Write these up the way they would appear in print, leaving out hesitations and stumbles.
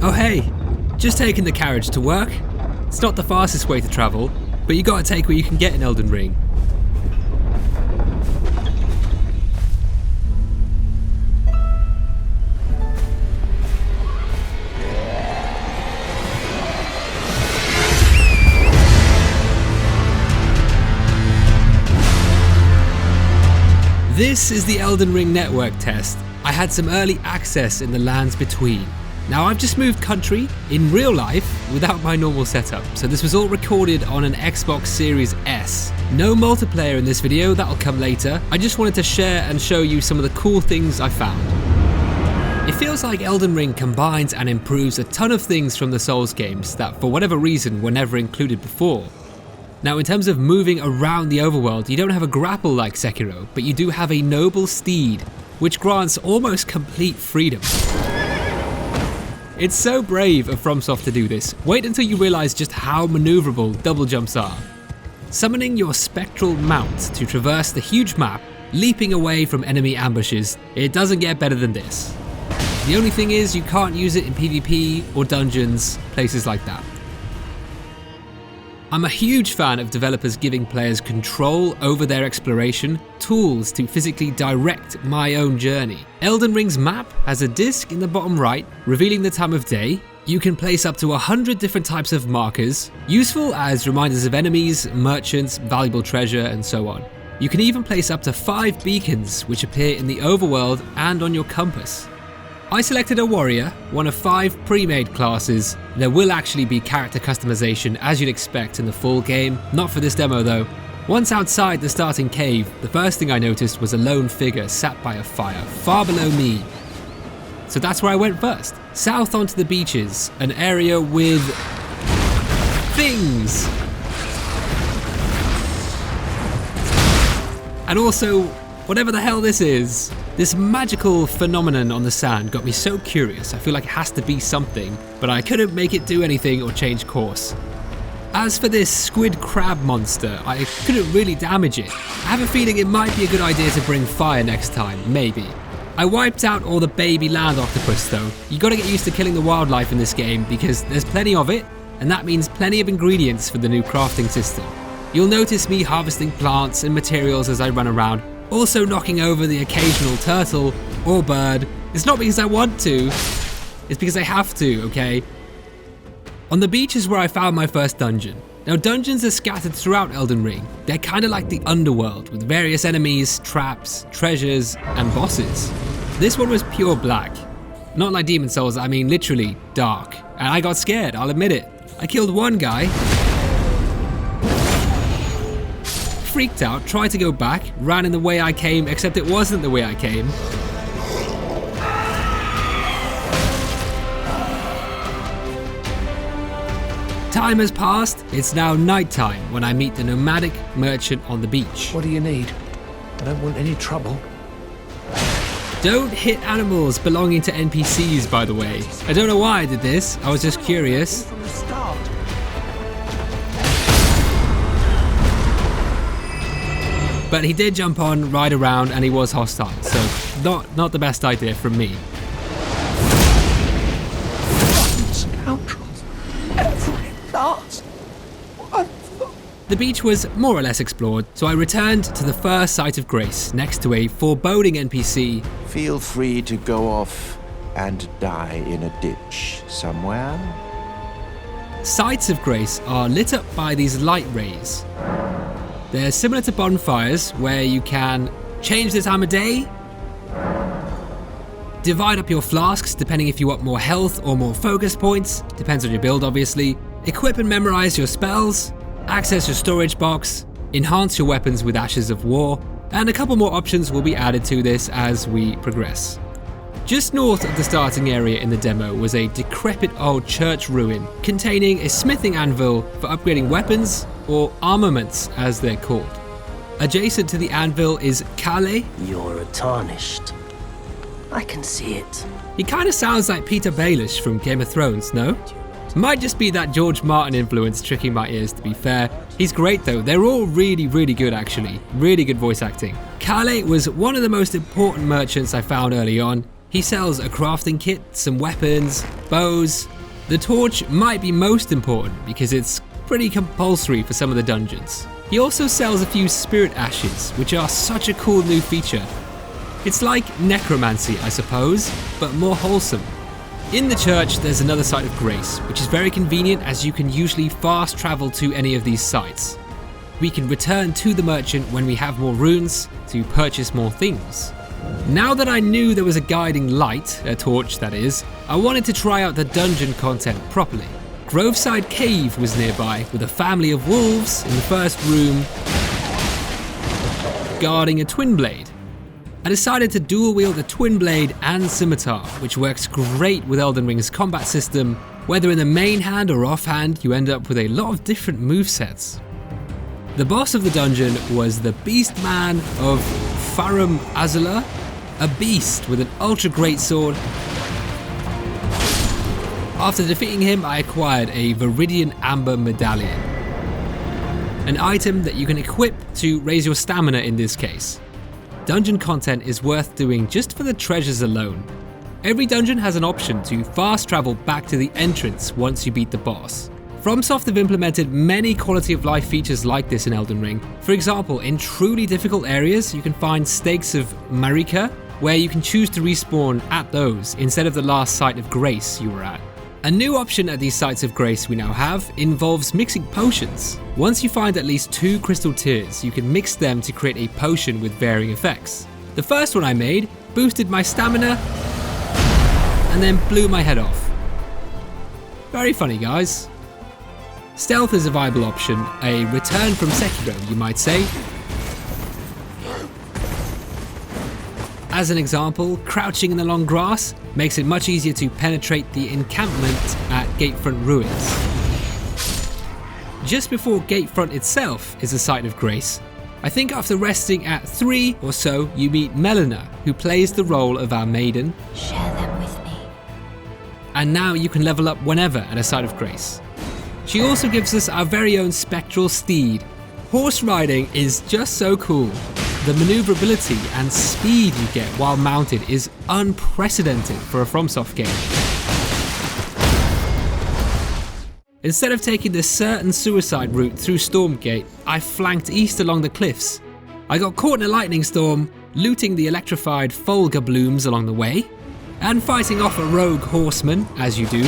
Oh hey, just taking the carriage to work. It's not the fastest way to travel, but you gotta take what you can get in Elden Ring. This is the Elden Ring Network Test. I had some early access in the lands between. Now I've just moved country in real life without my normal setup, so this was all recorded on an Xbox Series S. No multiplayer in this video, that'll come later. I just wanted to share and show you some of the cool things I found. It feels like Elden Ring combines and improves a ton of things from the Souls games that for whatever reason were never included before. Now in terms of moving around the overworld, you don't have a grapple like Sekiro, but you do have a noble steed, which grants almost complete freedom. It's so brave of FromSoft to do this. Wait until you realise just how manoeuvrable double jumps are. Summoning your spectral mount to traverse the huge map, leaping away from enemy ambushes, it doesn't get better than this. The only thing is you can't use it in PvP or dungeons, places like that. I'm a huge fan of developers giving players control over their exploration, tools to physically direct my own journey. Elden Ring's map has a disc in the bottom right, revealing the time of day. You can place up to 100 different types of markers, useful as reminders of enemies, merchants, valuable treasure, and so on. You can even place up to 5 beacons, which appear in the overworld and on your compass. I selected a warrior, one of 5 pre-made classes. There will actually be character customization as you'd expect in the full game, not for this demo though. Once outside the starting cave, the first thing I noticed was a lone figure sat by a fire, far below me. So that's where I went first. South onto the beaches, an area with things. And also, whatever the hell this is. This magical phenomenon on the sand got me so curious. I feel like it has to be something, but I couldn't make it do anything or change course. As for this squid crab monster, I couldn't really damage it. I have a feeling it might be a good idea to bring fire next time, maybe. I wiped out all the baby land octopus though. You gotta get used to killing the wildlife in this game because there's plenty of it, and that means plenty of ingredients for the new crafting system. You'll notice me harvesting plants and materials as I run around, also knocking over the occasional turtle or bird. It's not because I want to, it's because I have to, okay? On the beach is where I found my first dungeon. Now dungeons are scattered throughout Elden Ring. They're kind of like the underworld with various enemies, traps, treasures, and bosses. This one was pure black. Not like Demon Souls, I mean literally dark. And I got scared, I'll admit it. I killed one guy, freaked out, tried to go back, ran in the way I came, except it wasn't the way I came. Time has passed, it's now nighttime when I meet the nomadic merchant on the beach. What do you need? I don't want any trouble. Don't hit animals belonging to NPCs, by the way. I don't know why I did this, I was just curious. From the start. But he did jump on, ride around, and he was hostile, so not the best idea from me. Scoundrels. Every last one. The beach was more or less explored, so I returned to the first site of grace, next to a foreboding NPC. Feel free to go off and die in a ditch somewhere. Sites of grace are lit up by these light rays. They're similar to bonfires, where you can change the time of day, divide up your flasks depending if you want more health or more focus points, depends on your build obviously, equip and memorize your spells, access your storage box, enhance your weapons with Ashes of War, and a couple more options will be added to this as we progress. Just north of the starting area in the demo was a decrepit old church ruin containing a smithing anvil for upgrading weapons, or armaments as they're called. Adjacent to the anvil is Kale. You're a Tarnished. I can see it. He kind of sounds like Peter Baelish from Game of Thrones, no? Might just be that George Martin influence tricking my ears, to be fair. He's great though, they're all really good actually. Really good voice acting. Kale was one of the most important merchants I found early on. He sells a crafting kit, some weapons, bows. The torch might be most important because it's pretty compulsory for some of the dungeons. He also sells a few spirit ashes, which are such a cool new feature. It's like necromancy, I suppose, but more wholesome. In the church, there's another site of grace, which is very convenient as you can usually fast travel to any of these sites. We can return to the merchant when we have more runes to purchase more things. Now that I knew there was a guiding light, a torch that is, I wanted to try out the dungeon content properly. Groveside Cave was nearby with a family of wolves in the first room guarding a twin blade. I decided to dual wield a twin blade and scimitar, which works great with Elden Ring's combat system. Whether in the main hand or offhand, you end up with a lot of different movesets. The boss of the dungeon was the Beast Man of Farum Azula, a beast with an ultra great sword. After defeating him, I acquired a Viridian Amber Medallion, an item that you can equip to raise your stamina in this case. Dungeon content is worth doing just for the treasures alone. Every dungeon has an option to fast travel back to the entrance once you beat the boss. FromSoft have implemented many quality of life features like this in Elden Ring. For example, in truly difficult areas, you can find stakes of Marika, where you can choose to respawn at those instead of the last site of grace you were at. A new option at these sites of grace we now have involves mixing potions. Once you find at least 2 crystal tears, you can mix them to create a potion with varying effects. The first one I made boosted my stamina and then blew my head off. Very funny, guys. Stealth is a viable option, a return from Sekiro, you might say. As an example, crouching in the long grass makes it much easier to penetrate the encampment at Gatefront Ruins. Just before Gatefront itself is a site of grace. I think after resting at 3 or so, you meet Melina, who plays the role of our maiden. Share them with me. And now you can level up whenever at a site of grace. She also gives us our very own spectral steed. Horse riding is just so cool. The maneuverability and speed you get while mounted is unprecedented for a FromSoft game. Instead of taking the certain suicide route through Stormgate, I flanked east along the cliffs. I got caught in a lightning storm, looting the electrified Folga blooms along the way, and fighting off a rogue horseman, as you do.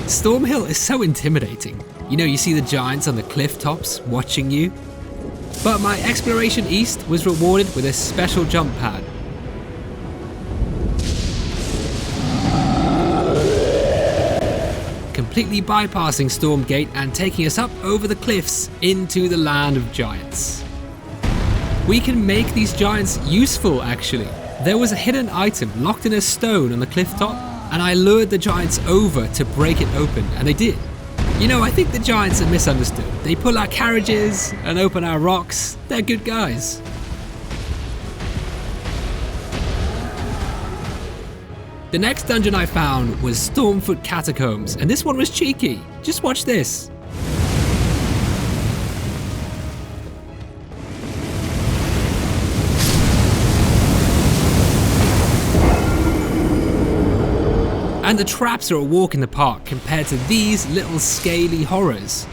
Stormhill is so intimidating. You know, you see the giants on the cliff tops watching you. But my exploration east was rewarded with a special jump pad. Completely bypassing Stormgate and taking us up over the cliffs into the land of giants. We can make these giants useful, actually. There was a hidden item locked in a stone on the cliff top, and I lured the giants over to break it open, and they did. You know, I think the giants are misunderstood. They pull our carriages and open our rocks. They're good guys. The next dungeon I found was Stormfoot Catacombs, and this one was cheeky. Just watch this. And the traps are a walk in the park compared to these little scaly horrors.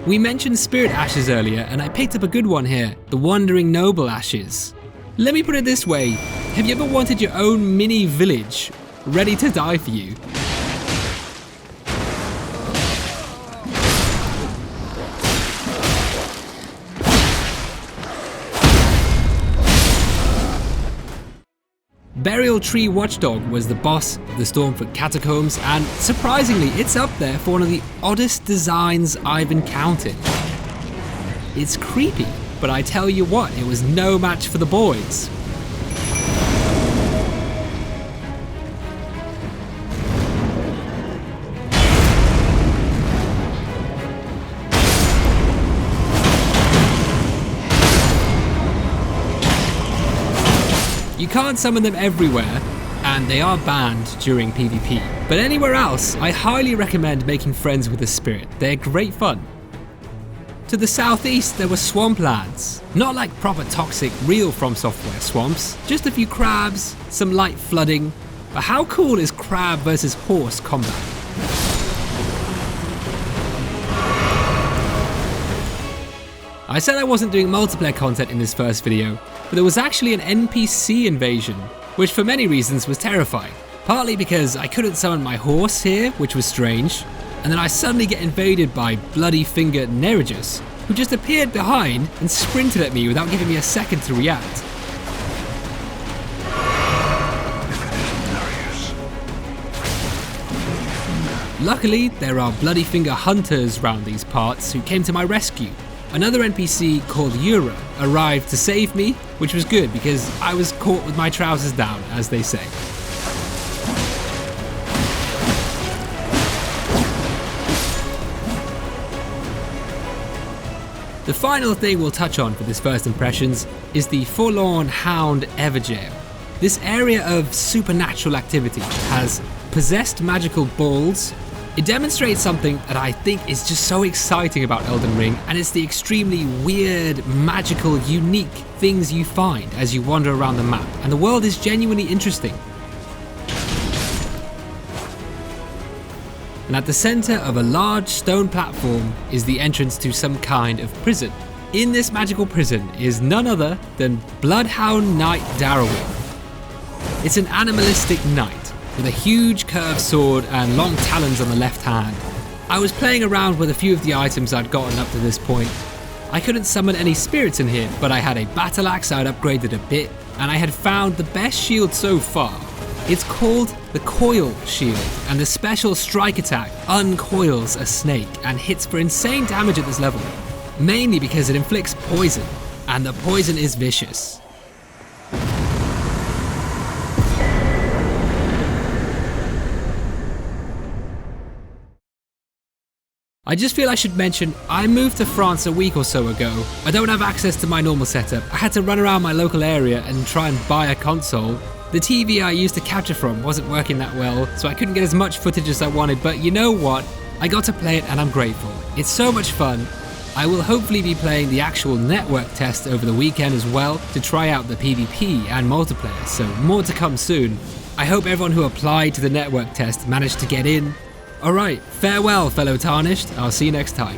We mentioned spirit ashes earlier, and I picked up a good one here, the Wandering Noble ashes. Let me put it this way, have you ever wanted your own mini village ready to die for you? Burial Tree Watchdog was the boss of the Stormfoot Catacombs, and surprisingly, it's up there for one of the oddest designs I've encountered. It's creepy, but I tell you what, it was no match for the boys. You can't summon them everywhere, and they are banned during PvP. But anywhere else, I highly recommend making friends with the spirit. They're great fun. To the southeast, there were swamplands. Not like proper toxic, real From Software swamps, just a few crabs, some light flooding. But how cool is crab versus horse combat? I said I wasn't doing multiplayer content in this first video, but there was actually an NPC invasion, which for many reasons was terrifying. Partly because I couldn't summon my horse here, which was strange, and then I suddenly get invaded by Bloody Finger Neregus, who just appeared behind and sprinted at me without giving me a second to react. Luckily, there are Bloody Finger hunters around these parts who came to my rescue. Another NPC called Yura arrived to save me, which was good because I was caught with my trousers down, as they say. The final thing we'll touch on for this first impressions is the Forlorn Hound Everjail. This area of supernatural activity has possessed magical balls. It demonstrates something that I think is just so exciting about Elden Ring, and it's the extremely weird, magical, unique things you find as you wander around the map, and the world is genuinely interesting. And at the center of a large stone platform is the entrance to some kind of prison. In this magical prison is none other than Bloodhound Knight Darrowin. It's an animalistic knight with a huge curved sword and long talons on the left hand. I was playing around with a few of the items I'd gotten up to this point. I couldn't summon any spirits in here, but I had a battle axe I'd upgraded a bit, and I had found the best shield so far. It's called the Coil Shield, and the special strike attack uncoils a snake and hits for insane damage at this level, mainly because it inflicts poison, and the poison is vicious. I just feel I should mention, I moved to France a week or so ago. I don't have access to my normal setup. I had to run around my local area and try and buy a console. The TV I used to capture from wasn't working that well, so I couldn't get as much footage as I wanted, but you know what? I got to play it and I'm grateful. It's so much fun. I will hopefully be playing the actual network test over the weekend as well to try out the PvP and multiplayer, so more to come soon. I hope everyone who applied to the network test managed to get in. Alright, farewell fellow Tarnished, I'll see you next time.